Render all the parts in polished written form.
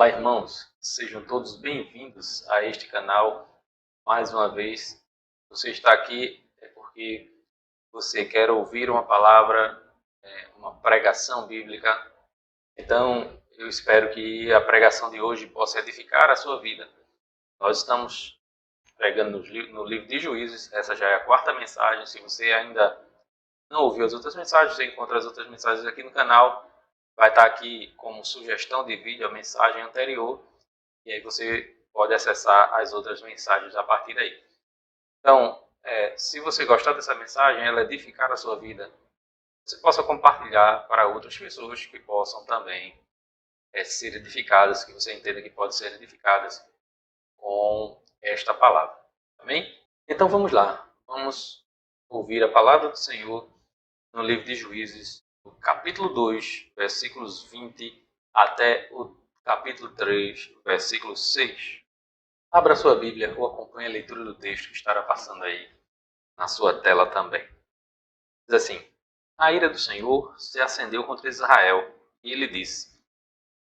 Olá, irmãos, sejam todos bem-vindos a este canal. Mais uma vez, você está aqui é porque você quer ouvir uma palavra, uma pregação bíblica. Então, eu espero que a pregação de hoje possa edificar a sua vida. Nós estamos pregando no livro de Juízes, essa já é a quarta mensagem. Se você ainda não ouviu as outras mensagens, você encontra as outras mensagens aqui no canal. Vai estar aqui como sugestão de vídeo a mensagem anterior. E aí você pode acessar as outras mensagens a partir daí. Então, se você gostar dessa mensagem, ela edificar a sua vida, você possa compartilhar para outras pessoas que possam também ser edificadas, que você entenda que podem ser edificadas com esta palavra. Amém? Então vamos lá. Vamos ouvir a palavra do Senhor no livro de Juízes, no capítulo 2, versículos 20 até o capítulo 3, versículo 6. Abra sua Bíblia ou acompanhe a leitura do texto que estará passando aí na sua tela também. Diz assim: A ira do Senhor se acendeu contra Israel, e ele disse: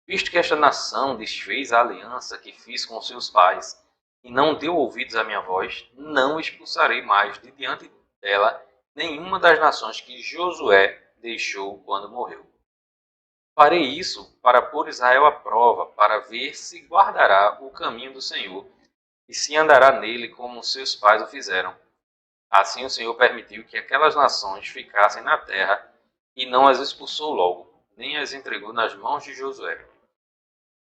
Visto que esta nação desfez a aliança que fiz com seus pais, e não deu ouvidos à minha voz, não expulsarei mais de diante dela nenhuma das nações que Josué deixou quando morreu. Farei isso para pôr Israel à prova, para ver se guardará o caminho do Senhor, e se andará nele como seus pais o fizeram. Assim o Senhor permitiu que aquelas nações ficassem na terra, e não as expulsou logo, nem as entregou nas mãos de Josué.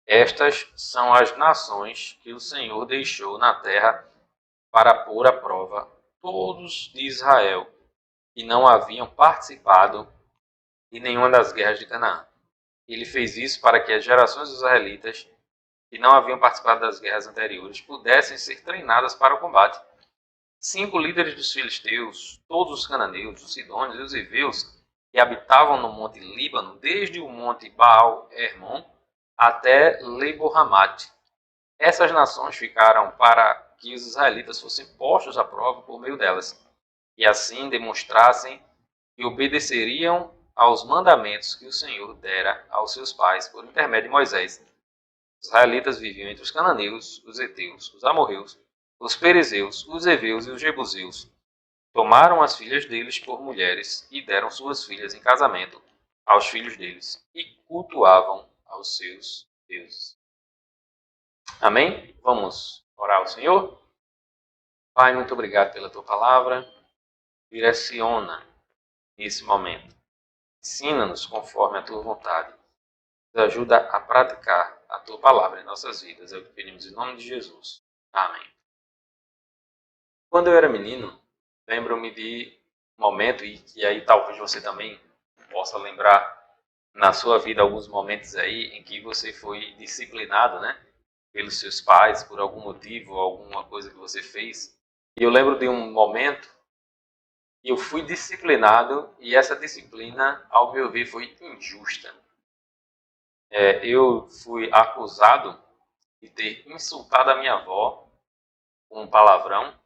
Estas são as nações que o Senhor deixou na terra para pôr à prova todos de Israel, que não haviam participado de nenhuma das guerras de Canaã. Ele fez isso para que as gerações dos israelitas que não haviam participado das guerras anteriores pudessem ser treinadas para o combate. 5 líderes dos filisteus, todos os cananeus, os sidônios e os heveus, que habitavam no monte Líbano, desde o monte Baal-Hermon até Lebo-Hamate. Essas nações ficaram para que os israelitas fossem postos à prova por meio delas, e assim demonstrassem que obedeceriam aos mandamentos que o Senhor dera aos seus pais por intermédio de Moisés. Os israelitas viviam entre os cananeus, os heteus, os amorreus, os perizeus, os heveus e os jebuseus. Tomaram as filhas deles por mulheres e deram suas filhas em casamento aos filhos deles e cultuavam aos seus deuses. Amém? Vamos orar ao Senhor? Pai, muito obrigado pela tua palavra. Direciona nesse momento. Ensina-nos conforme a tua vontade. Nos ajuda a praticar a tua palavra em nossas vidas. É o que pedimos em nome de Jesus. Amém. Quando eu era menino, lembro-me de um momento, e aí talvez você também possa lembrar na sua vida alguns momentos aí em que você foi disciplinado, né, pelos seus pais, por algum motivo, alguma coisa que você fez. E eu lembro de um momento que eu fui disciplinado e essa disciplina, ao meu ver, foi injusta. Eu fui acusado de ter insultado a minha avó com um palavrão,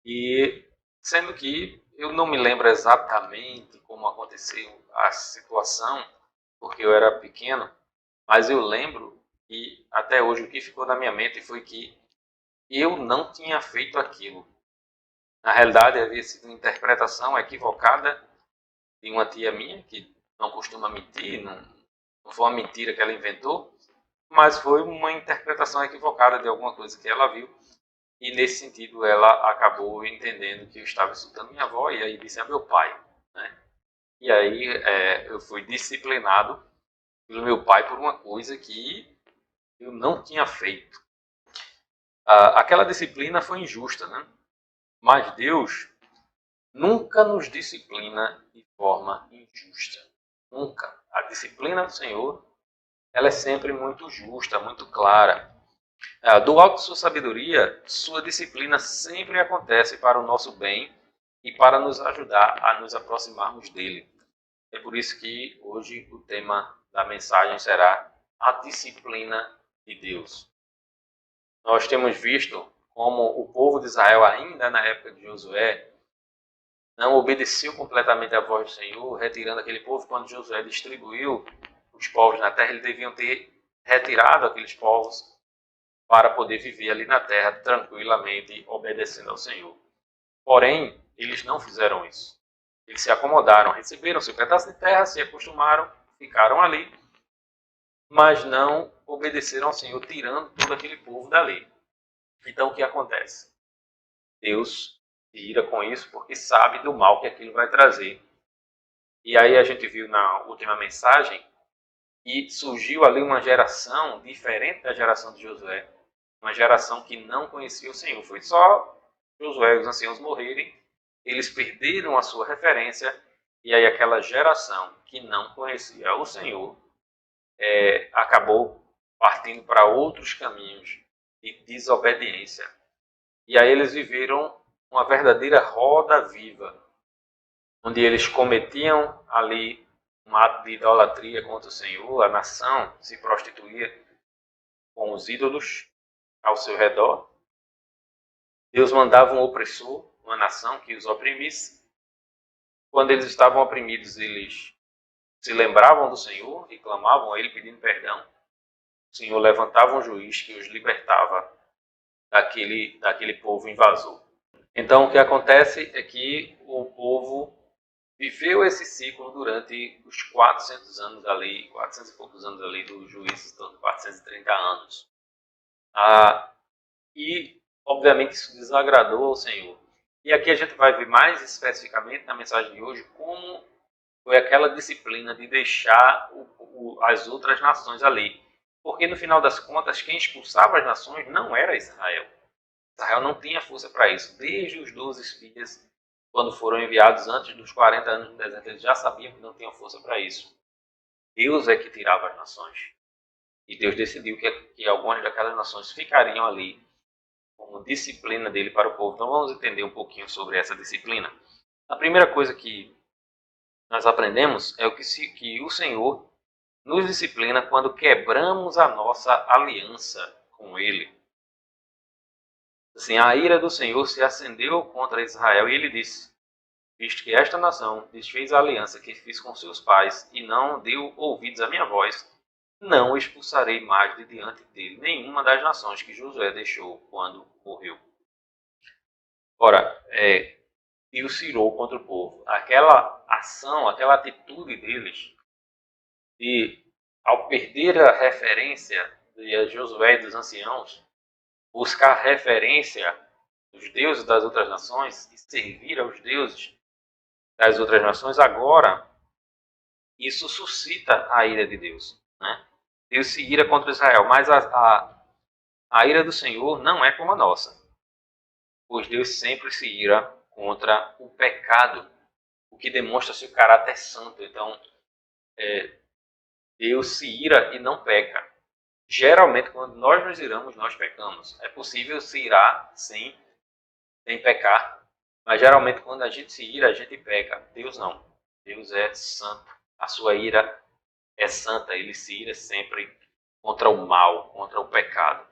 e sendo que eu não me lembro exatamente como aconteceu a situação, porque eu era pequeno, mas eu lembro que até hoje o que ficou na minha mente foi que eu não tinha feito aquilo. Na realidade, havia sido uma interpretação equivocada de uma tia minha, que não costuma mentir, não foi uma mentira que ela inventou, mas foi uma interpretação equivocada de alguma coisa que ela viu. E nesse sentido ela acabou entendendo que eu estava insultando minha avó e aí disse a meu pai, né? E aí eu fui disciplinado pelo meu pai por uma coisa que eu não tinha feito. Aquela disciplina foi injusta, né? Mas Deus nunca nos disciplina de forma injusta. Nunca. A disciplina do Senhor, ela é sempre muito justa, muito clara. Do alto de sua sabedoria, sua disciplina sempre acontece para o nosso bem e para nos ajudar a nos aproximarmos dele. É por isso que hoje o tema da mensagem será a disciplina de Deus. Nós temos visto como o povo de Israel, ainda na época de Josué, não obedeceu completamente à voz do Senhor, retirando aquele povo. Quando Josué distribuiu os povos na terra, eles deviam ter retirado aqueles povos para poder viver ali na terra tranquilamente, obedecendo ao Senhor. Porém, eles não fizeram isso. Eles se acomodaram, receberam seu pedaço de terra, se acostumaram, ficaram ali, mas não obedeceram ao Senhor, tirando todo aquele povo dali. Então, o que acontece? Deus se ira com isso porque sabe do mal que aquilo vai trazer. E aí a gente viu na última mensagem que surgiu ali uma geração diferente da geração de Josué, uma geração que não conhecia o Senhor. Foi só Josué e os anciãos morrerem, eles perderam a sua referência, e aí aquela geração que não conhecia o Senhor acabou partindo para outros caminhos de desobediência. E aí eles viveram uma verdadeira roda viva, onde eles cometiam ali um ato de idolatria contra o Senhor, a nação se prostituía com os ídolos ao seu redor. Deus mandava um opressor, uma nação que os oprimisse. Quando eles estavam oprimidos, eles se lembravam do Senhor e clamavam a Ele pedindo perdão. O Senhor levantava um juiz que os libertava daquele povo invasor. Então, o que acontece é que o povo viveu esse ciclo durante os 400 anos ali, 400 e poucos anos ali dos juízes, 430 anos. E, obviamente, isso desagradou ao Senhor. E aqui a gente vai ver mais especificamente na mensagem de hoje como foi aquela disciplina de deixar as outras nações ali. Porque, no final das contas, quem expulsava as nações não era Israel. Israel não tinha força para isso. Desde os 12 espias, quando foram enviados antes dos 40 anos no deserto, eles já sabiam que não tinham força para isso. Deus é que tirava as nações. E Deus decidiu que algumas daquelas nações ficariam ali como disciplina dele para o povo. Então vamos entender um pouquinho sobre essa disciplina. A primeira coisa que nós aprendemos é que o Senhor nos disciplina quando quebramos a nossa aliança com Ele. Assim, a ira do Senhor se acendeu contra Israel e ele disse: visto que esta nação desfez a aliança que fiz com seus pais e não deu ouvidos à minha voz, não expulsarei mais de diante dele nenhuma das nações que Josué deixou quando morreu. Ora, Deus irou contra o povo. Aquela ação, aquela atitude deles, de, ao perder a referência de Josué e dos anciãos, buscar referência dos deuses das outras nações e servir aos deuses das outras nações, agora isso suscita a ira de Deus. Né? Deus se ira contra Israel, mas a ira do Senhor não é como a nossa, pois Deus sempre se ira contra o pecado, o que demonstra seu caráter santo. Então, Deus se ira e não peca. Geralmente, quando nós nos iramos, nós pecamos. É possível se irar sem pecar, mas geralmente quando a gente se ira, a gente peca. Deus não. Deus é santo. A sua ira é santa. Ele se ira sempre contra o mal, contra o pecado.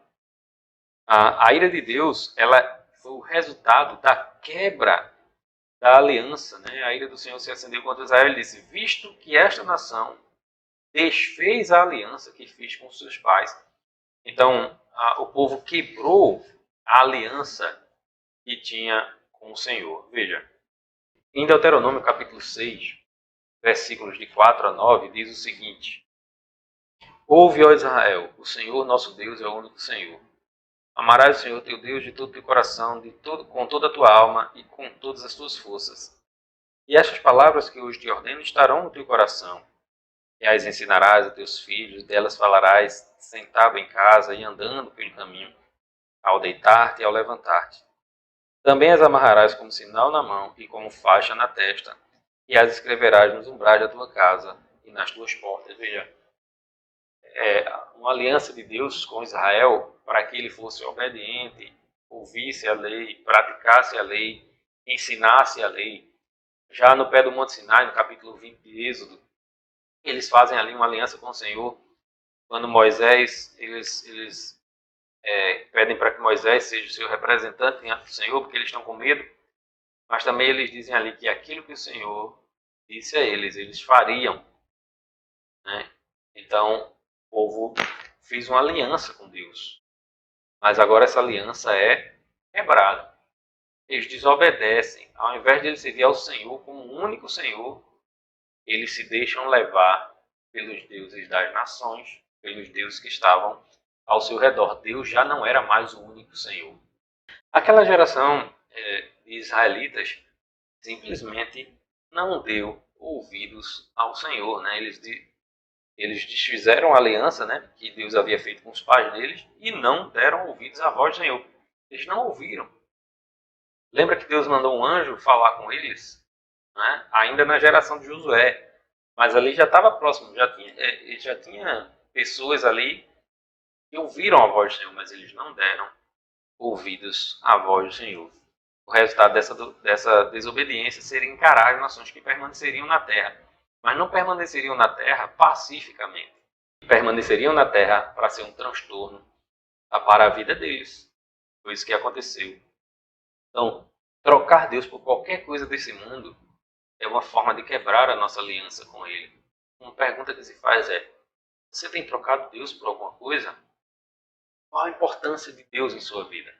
A ira de Deus, ela foi o resultado da quebra da aliança. Né? A ira do Senhor se acendeu contra Israel. Ele disse: visto que esta nação desfez a aliança que fiz com seus pais. Então, o povo quebrou a aliança que tinha com o Senhor. Veja, em Deuteronômio capítulo 6, versículos de 4 a 9, diz o seguinte: ouve, ó Israel, o Senhor nosso Deus é o único Senhor. Amarás o Senhor teu Deus de todo o teu coração, com toda a tua alma e com todas as tuas forças. E estas palavras que hoje te ordeno estarão no teu coração. E as ensinarás a teus filhos, delas falarás sentado em casa e andando pelo caminho, ao deitar-te e ao levantar-te. Também as amarrarás como sinal na mão e como faixa na testa, e as escreverás nos umbrais da tua casa e nas tuas portas. Veja, uma aliança de Deus com Israel para que ele fosse obediente, ouvisse a lei, praticasse a lei, ensinasse a lei. Já no pé do Monte Sinai, no capítulo 20 de Êxodo, eles fazem ali uma aliança com o Senhor. Quando Moisés, eles pedem para que Moisés seja o seu representante diante do Senhor, porque eles estão com medo. Mas também eles dizem ali que aquilo que o Senhor disse a eles, eles fariam. Né? Então, o povo fez uma aliança com Deus. Mas agora essa aliança é quebrada. Eles desobedecem. Ao invés de eles servir ao Senhor como o único Senhor, eles se deixam levar pelos deuses das nações, pelos deuses que estavam ao seu redor. Deus já não era mais o único Senhor. Aquela geração de israelitas simplesmente não deu ouvidos ao Senhor, né? Eles desfizeram a aliança, né, que Deus havia feito com os pais deles e não deram ouvidos à voz do Senhor. Eles não ouviram. Lembra que Deus mandou um anjo falar com eles? Né? Ainda na geração de Josué. Mas ali já estava próximo, já tinha pessoas ali que ouviram a voz do Senhor, mas eles não deram ouvidos à voz do Senhor. O resultado dessa desobediência seria encarar as nações que permaneceriam na terra, mas não permaneceriam na terra pacificamente. Permaneceriam na terra para ser um transtorno para a vida deles. Foi isso que aconteceu. Então, trocar Deus por qualquer coisa desse mundo é uma forma de quebrar a nossa aliança com Ele. Uma pergunta que se faz é: você tem trocado Deus por alguma coisa? Qual a importância de Deus em sua vida?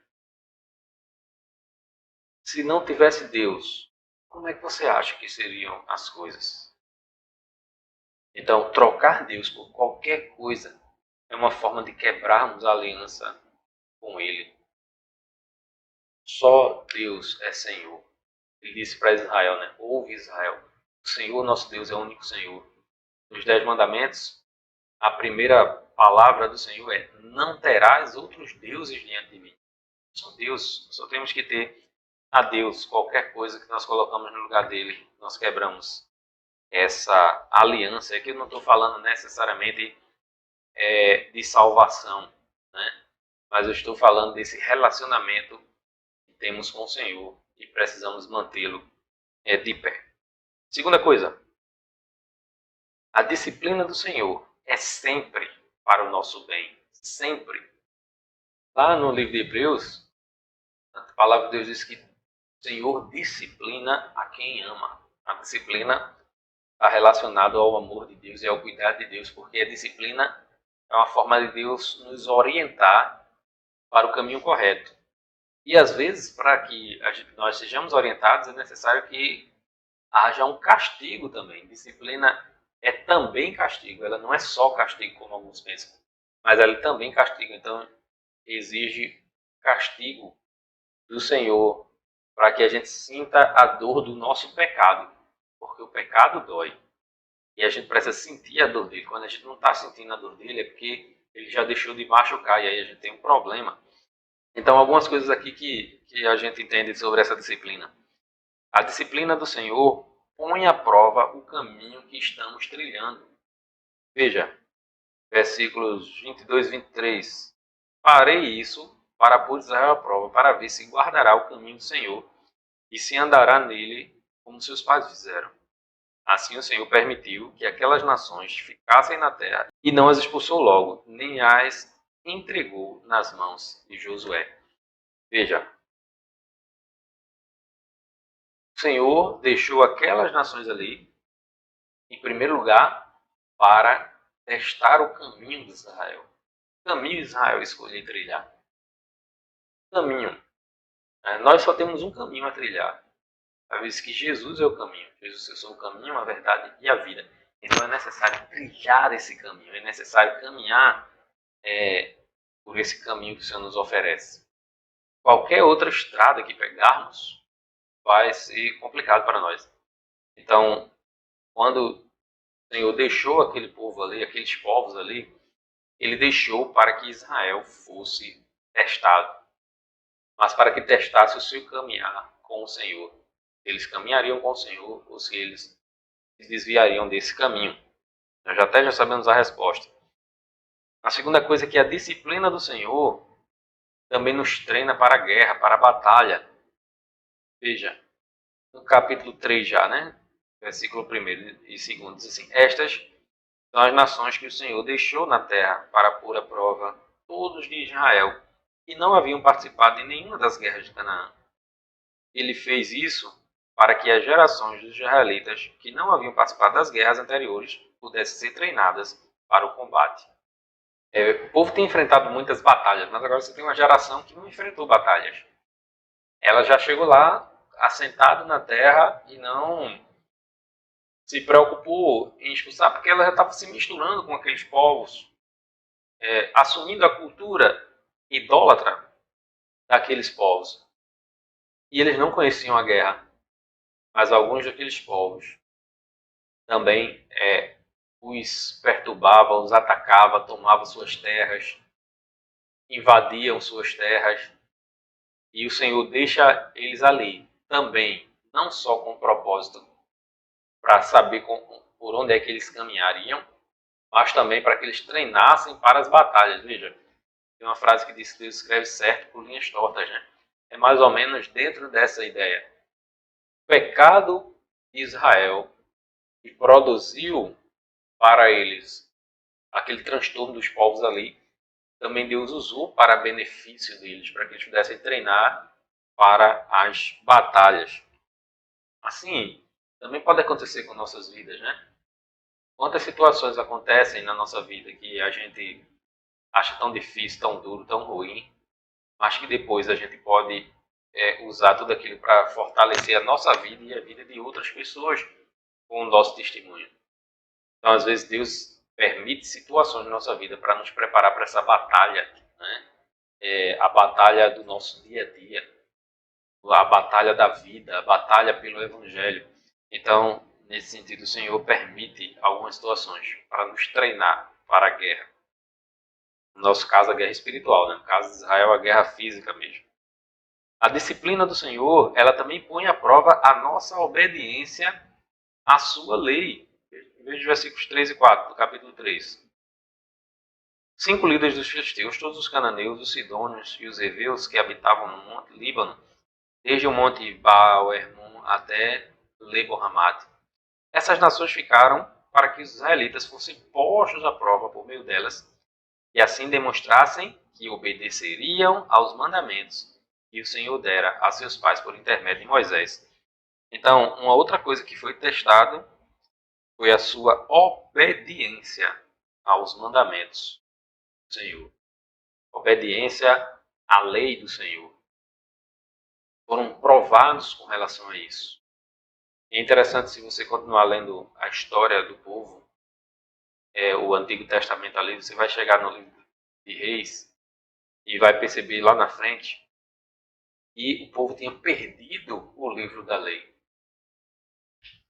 Se não tivesse Deus, como é que você acha que seriam as coisas? Então, trocar Deus por qualquer coisa é uma forma de quebrarmos a aliança com Ele. Só Deus é Senhor. Ele disse para Israel, né? Ouve Israel, o Senhor nosso Deus é o único Senhor. Nos 10 mandamentos, a primeira palavra do Senhor é: não terás outros deuses diante de mim. Só Deus, só temos que ter a Deus. Qualquer coisa que nós colocamos no lugar dele, nós quebramos essa aliança. Aqui eu não estou falando necessariamente de salvação, né? Mas eu estou falando desse relacionamento que temos com o Senhor e precisamos mantê-lo de pé. Segunda coisa, a disciplina do Senhor é sempre para o nosso bem, sempre. Lá no livro de Hebreus, a palavra de Deus diz que o Senhor disciplina a quem ama. A disciplina está relacionada ao amor de Deus e ao cuidado de Deus, porque a disciplina é uma forma de Deus nos orientar para o caminho correto. E às vezes, para que nós sejamos orientados, é necessário que haja um castigo também. Disciplina é também castigo, ela não é só castigo como alguns pensam, mas ela é também castigo. Então, exige castigo do Senhor para que a gente sinta a dor do nosso pecado, porque o pecado dói. E a gente precisa sentir a dor dele. Quando a gente não está sentindo a dor dele, é porque ele já deixou de machucar e aí a gente tem um problema. Então, algumas coisas aqui que a gente entende sobre essa disciplina. A disciplina do Senhor põe à prova o caminho que estamos trilhando. Veja, versículos 22 e 23. Farei isso para pôr Israel à prova, para ver se guardará o caminho do Senhor e se andará nele como seus pais fizeram. Assim o Senhor permitiu que aquelas nações ficassem na terra e não as expulsou logo, nem as entregou nas mãos de Josué. Veja, o Senhor deixou aquelas nações ali, em primeiro lugar, para testar o caminho de Israel. O caminho de Israel escolher trilhar. Caminho. Nós só temos um caminho a trilhar. A vez que Jesus é o caminho. Jesus, eu sou o caminho, a verdade e a vida. Então é necessário trilhar esse caminho. É necessário caminhar por esse caminho que o Senhor nos oferece. Qualquer outra estrada que pegarmos vai ser complicado para nós. Então, quando o Senhor deixou aquele povo ali, aqueles povos ali, ele deixou para que Israel fosse testado. Mas para que testasse o seu caminhar com o Senhor. Eles caminhariam com o Senhor ou se eles se desviariam desse caminho. Nós já sabemos a resposta. A segunda coisa é que a disciplina do Senhor também nos treina para a guerra, para a batalha. Veja, no capítulo 3 já, né? Versículo 1 e 2 diz assim: estas são as nações que o Senhor deixou na terra para pôr à prova todos de Israel, que não haviam participado de nenhuma das guerras de Canaã. Ele fez isso para que as gerações dos israelitas que não haviam participado das guerras anteriores pudessem ser treinadas para o combate. O povo tem enfrentado muitas batalhas, mas agora você tem uma geração que não enfrentou batalhas. Ela já chegou lá, assentado na terra, e não se preocupou em expulsar, porque ela já estava se misturando com aqueles povos, assumindo a cultura idólatra daqueles povos. E eles não conheciam a guerra, mas alguns daqueles povos também os perturbava, os atacava, tomava suas terras, invadiam suas terras, e o Senhor deixa eles ali também, não só com o propósito para saber por onde é que eles caminhariam, mas também para que eles treinassem para as batalhas. Veja, tem uma frase que diz que Deus escreve certo por linhas tortas, né? É mais ou menos dentro dessa ideia. O pecado de Israel que produziu para eles aquele transtorno dos povos ali, também Deus usou para benefício deles, para que eles pudessem treinar para as batalhas. Assim, também pode acontecer com nossas vidas, né? Quantas situações acontecem na nossa vida que a gente acha tão difícil, tão duro, tão ruim, mas que depois a gente pode usar tudo aquilo para fortalecer a nossa vida e a vida de outras pessoas com o nosso testemunho. Então, às vezes, Deus permite situações na nossa vida para nos preparar para essa batalha, né? A batalha do nosso dia a dia, a batalha da vida, a batalha pelo Evangelho. Então, nesse sentido, o Senhor permite algumas situações para nos treinar para a guerra. No nosso caso, a guerra espiritual, né? No caso de Israel, a guerra física mesmo. A disciplina do Senhor, ela também põe à prova a nossa obediência à sua lei. Veja os versículos 3 e 4 do capítulo 3. 5 líderes dos filisteus, todos os cananeus, os sidônios e os heveus que habitavam no monte Líbano, desde o monte Baal-Hermon até Lebo-Hamate. Essas nações ficaram para que os israelitas fossem postos à prova por meio delas e assim demonstrassem que obedeceriam aos mandamentos que o Senhor dera a seus pais por intermédio de Moisés. Então, uma outra coisa que foi testada foi a sua obediência aos mandamentos do Senhor. Obediência à lei do Senhor. Foram provados com relação a isso. É interessante, se você continuar lendo a história do povo, o Antigo Testamento ali, você vai chegar no livro de Reis e vai perceber lá na frente que o povo tinha perdido o livro da lei.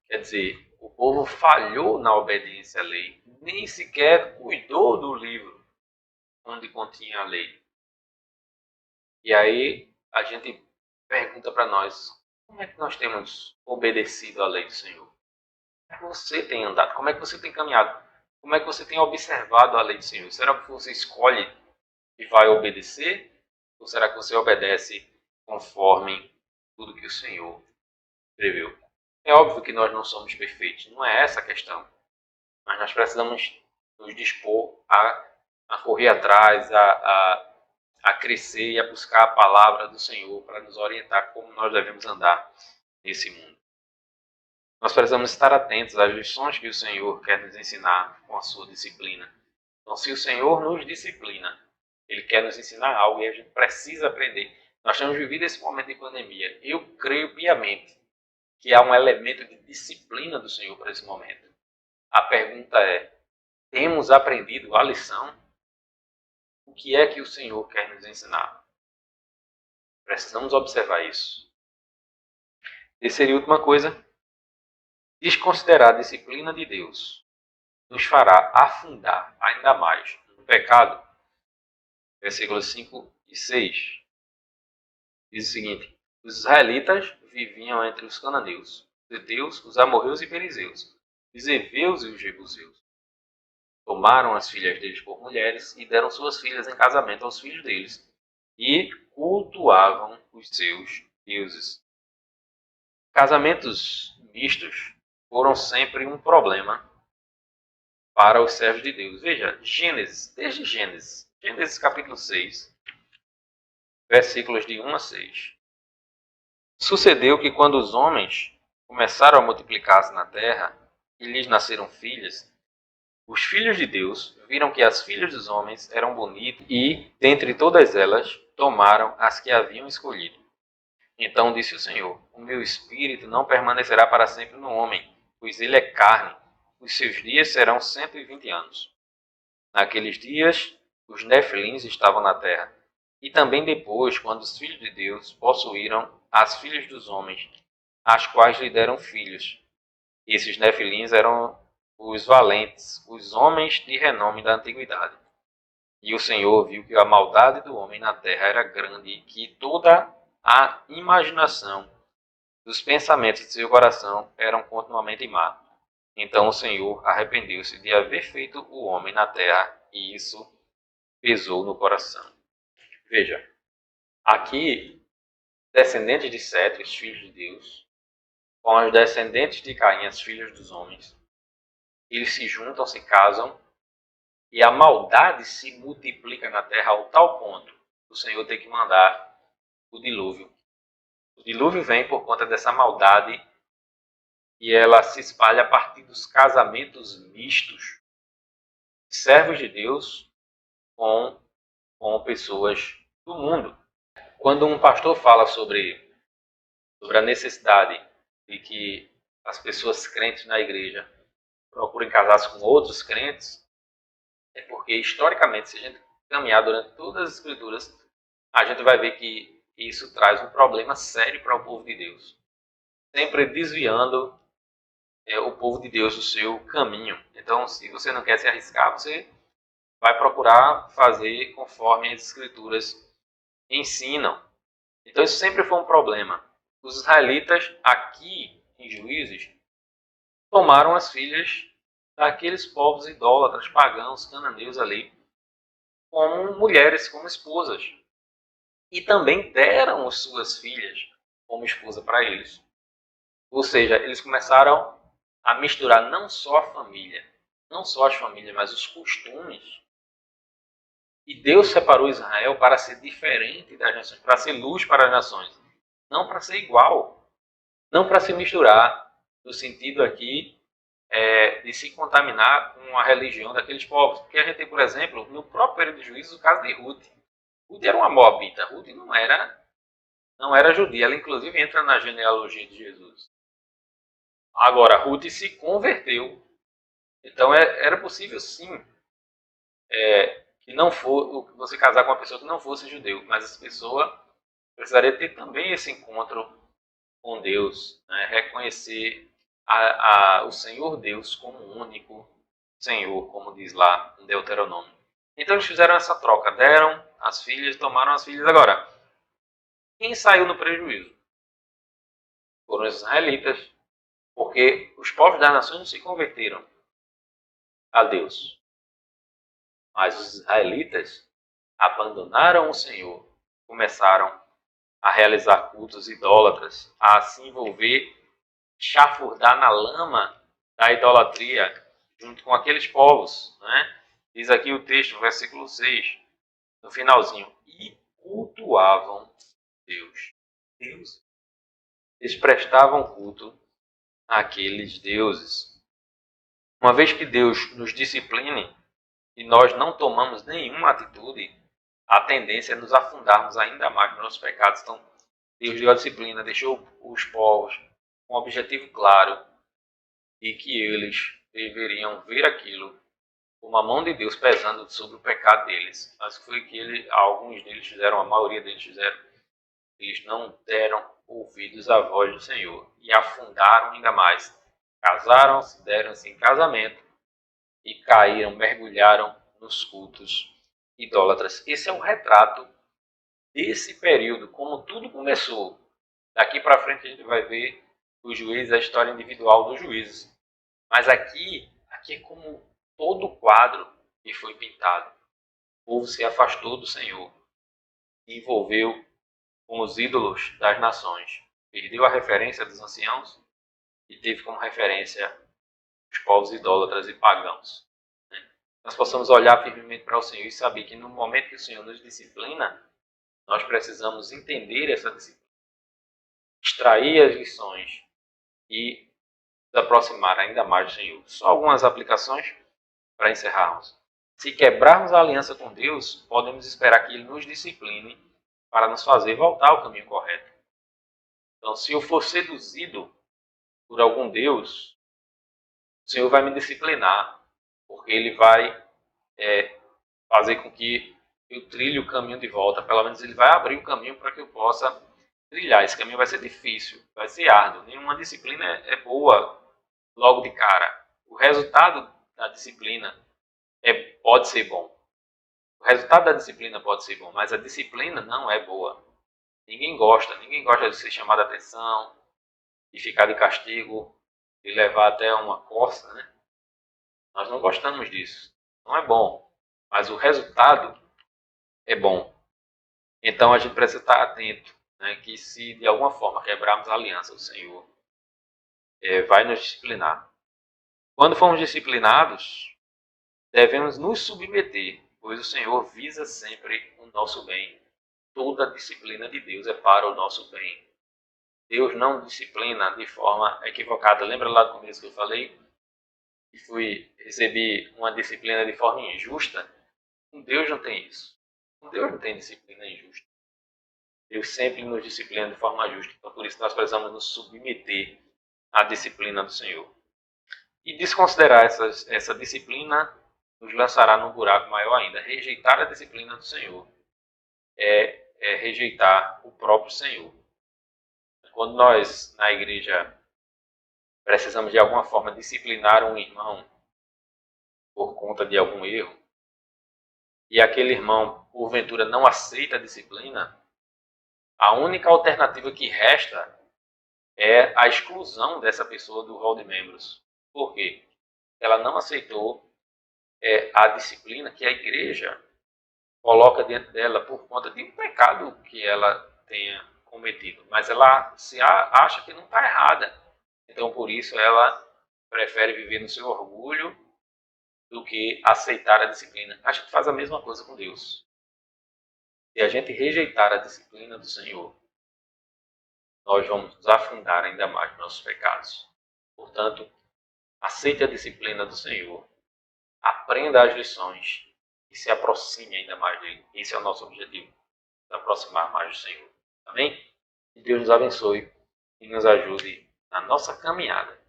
Quer dizer, o povo falhou na obediência à lei, nem sequer cuidou do livro onde continha a lei. E aí a gente pergunta para nós, como é que nós temos obedecido à lei do Senhor? Como é que você tem andado? Como é que você tem caminhado? Como é que você tem observado a lei do Senhor? Será que você escolhe e vai obedecer? Ou será que você obedece conforme tudo que o Senhor preveu? É óbvio que nós não somos perfeitos, não é essa a questão. Mas nós precisamos nos dispor a correr atrás, a crescer e a buscar a palavra do Senhor para nos orientar como nós devemos andar nesse mundo. Nós precisamos estar atentos às lições que o Senhor quer nos ensinar com a sua disciplina. Então, se o Senhor nos disciplina, Ele quer nos ensinar algo e a gente precisa aprender. Nós temos vivido esse momento de pandemia. Eu creio piamente que há um elemento de disciplina do Senhor para esse momento. A pergunta é, temos aprendido a lição? O que é que o Senhor quer nos ensinar? Precisamos observar isso. Terceira e última coisa, desconsiderar a disciplina de Deus nos fará afundar ainda mais no pecado. Versículos 5 e 6 diz o seguinte: os israelitas viviam entre os cananeus, os heteus, os amorreus e perizeus, os heveus e os jebuseus. Tomaram as filhas deles por mulheres e deram suas filhas em casamento aos filhos deles, e cultuavam os seus deuses. Casamentos mistos foram sempre um problema para os servos de Deus. Veja, desde Gênesis capítulo 6, versículos de 1 a 6. Sucedeu que quando os homens começaram a multiplicar-se na terra e lhes nasceram filhas, Os filhos de Deus viram que as filhas dos homens eram bonitas e, dentre todas elas, tomaram as que haviam escolhido. Então disse o Senhor: o meu espírito não permanecerá para sempre no homem, pois ele é carne. Os seus dias serão 120 anos. Naqueles dias, os Nefilins estavam na terra. E também depois, quando os filhos de Deus possuíram as filhas dos homens, as quais lhe deram filhos. Esses Nefilins eram os valentes, os homens de renome da antiguidade. E o Senhor viu que a maldade do homem na terra era grande e que toda a imaginação dos pensamentos de seu coração eram continuamente má. Então o Senhor arrependeu-se de haver feito o homem na terra, e isso pesou no coração. Veja, aqui, descendentes de Sete, os filhos de Deus, com os descendentes de Caim, as filhas dos homens, eles se juntam, se casam, e a maldade se multiplica na terra ao tal ponto que o Senhor tem que mandar o dilúvio. O dilúvio vem por conta dessa maldade e ela se espalha a partir dos casamentos mistos de servos de Deus com pessoas do mundo. Quando um pastor fala sobre a necessidade de que as pessoas crentes na igreja procurem casar-se com outros crentes, é porque, historicamente, se a gente caminhar durante todas as escrituras, a gente vai ver que isso traz um problema sério para o povo de Deus. Sempre desviando o povo de Deus do seu caminho. Então, se você não quer se arriscar, você vai procurar fazer conforme as escrituras ensinam. Então, isso sempre foi um problema. Os israelitas, aqui em Juízes, tomaram as filhas daqueles povos idólatras, pagãos, cananeus ali, como mulheres, como esposas. E também deram as suas filhas como esposa para eles. Ou seja, eles começaram a misturar não só a família, não só as famílias, mas os costumes. E Deus separou Israel para ser diferente das nações, para ser luz para as nações, não para ser igual, não para se misturar, no sentido aqui de se contaminar com a religião daqueles povos. Porque a gente tem, por exemplo, no próprio período de juízo, o caso de Ruth. Ruth era uma moabita, Ruth não era judia, ela inclusive entra na genealogia de Jesus. Agora, Ruth se converteu. Então era possível sim que não for você casar com uma pessoa que não fosse judeu, mas essa pessoa precisaria ter também esse encontro com Deus, né? Reconhecer o Senhor Deus como o único Senhor, como diz lá em Deuteronômio. Então eles fizeram essa troca, deram as filhas, tomaram as filhas. Agora, quem saiu no prejuízo? Foram os israelitas, porque os povos das nações não se converteram a Deus. Mas os israelitas abandonaram o Senhor, começaram a realizar cultos idólatras, a se envolver, chafurdar na lama da idolatria, junto com aqueles povos. Né? Diz aqui o texto, versículo 6, no finalzinho, e cultuavam Deus. Eles prestavam culto àqueles deuses. Uma vez que Deus nos discipline e nós não tomamos nenhuma atitude, a tendência é nos afundarmos ainda mais nos nossos pecados. Então, Deus deu a disciplina, deixou os povos com um objetivo claro e que eles deveriam ver aquilo como a mão de Deus pesando sobre o pecado deles. Mas foi que alguns deles fizeram, a maioria deles fizeram. Eles não deram ouvidos à voz do Senhor e afundaram ainda mais. Casaram-se, deram-se em casamento e caíram, mergulharam nos cultos idólatras. Esse é o retrato desse período, como tudo começou. Daqui para frente a gente vai ver os juízes, a história individual dos juízes. Mas aqui é como todo o quadro que foi pintado. O povo se afastou do Senhor, se envolveu com os ídolos das nações, perdeu a referência dos anciãos e teve como referência os povos idólatras e pagãos. Nós possamos olhar firmemente para o Senhor e saber que no momento que o Senhor nos disciplina, nós precisamos entender essa disciplina, extrair as lições e nos aproximar ainda mais do Senhor. Só algumas aplicações. para encerrarmos. Se quebrarmos a aliança com Deus, podemos esperar que Ele nos discipline para nos fazer voltar ao caminho correto. Então, se eu for seduzido por algum Deus, o Senhor vai me disciplinar, porque Ele vai fazer com que eu trilhe o caminho de volta. Pelo menos Ele vai abrir o caminho para que eu possa trilhar. Esse caminho vai ser difícil, vai ser árduo. Nenhuma disciplina é boa logo de cara. O resultado da disciplina pode ser bom. O resultado da disciplina pode ser bom, mas a disciplina não é boa. Ninguém gosta de ser chamado a atenção, de ficar de castigo, de levar até uma coça, né? Nós não gostamos disso. Não é bom, mas o resultado é bom. Então a gente precisa estar atento, né, que se de alguma forma quebrarmos a aliança, o Senhor vai nos disciplinar. Quando formos disciplinados, devemos nos submeter, pois o Senhor visa sempre o nosso bem. Toda a disciplina de Deus é para o nosso bem. Deus não disciplina de forma equivocada. Lembra lá do começo que eu falei? Que recebi uma disciplina de forma injusta? Com Deus não tem isso. Com Deus não tem disciplina injusta. Deus sempre nos disciplina de forma justa. Então, por isso, nós precisamos nos submeter à disciplina do Senhor. E desconsiderar essa disciplina nos lançará num buraco maior ainda. Rejeitar a disciplina do Senhor é rejeitar o próprio Senhor. Quando nós, na igreja, precisamos de alguma forma disciplinar um irmão por conta de algum erro, e aquele irmão, porventura, não aceita a disciplina, a única alternativa que resta é a exclusão dessa pessoa do rol de membros. Por quê? Ela não aceitou a disciplina que a igreja coloca dentro dela por conta de um pecado que ela tenha cometido. Mas ela acha que não está errada. Então, por isso, ela prefere viver no seu orgulho do que aceitar a disciplina. A gente faz a mesma coisa com Deus. Se a gente rejeitar a disciplina do Senhor, nós vamos nos afundar ainda mais nos nossos pecados. Portanto, aceite a disciplina do Senhor, aprenda as lições e se aproxime ainda mais dele. Esse é o nosso objetivo, nos aproximar mais do Senhor. Amém? Que Deus nos abençoe e nos ajude na nossa caminhada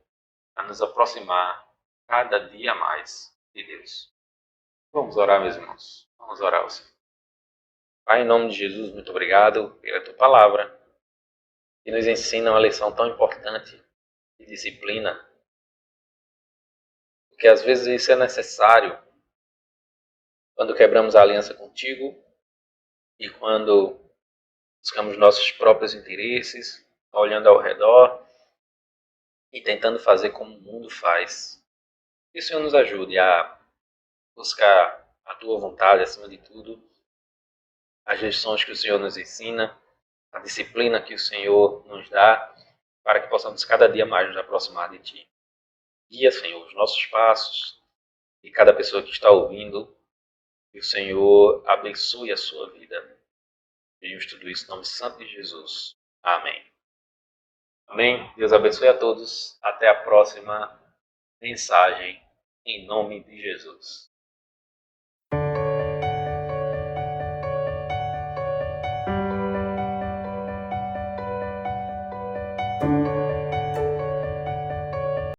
a nos aproximar cada dia mais de Deus. Vamos orar, meus irmãos. Vamos orar ao Senhor. Pai, em nome de Jesus, muito obrigado pela tua palavra, que nos ensina uma lição tão importante de disciplina, porque às vezes isso é necessário quando quebramos a aliança contigo e quando buscamos nossos próprios interesses, olhando ao redor e tentando fazer como o mundo faz. Que o Senhor nos ajude a buscar a tua vontade acima de tudo, as lições que o Senhor nos ensina, a disciplina que o Senhor nos dá, para que possamos cada dia mais nos aproximar de Ti. Guia, Senhor, os nossos passos e cada pessoa que está ouvindo, que o Senhor abençoe a sua vida. Pedimos tudo isso em nome santo de Jesus. Amém. Amém. Deus abençoe a todos. Até a próxima mensagem, em nome de Jesus.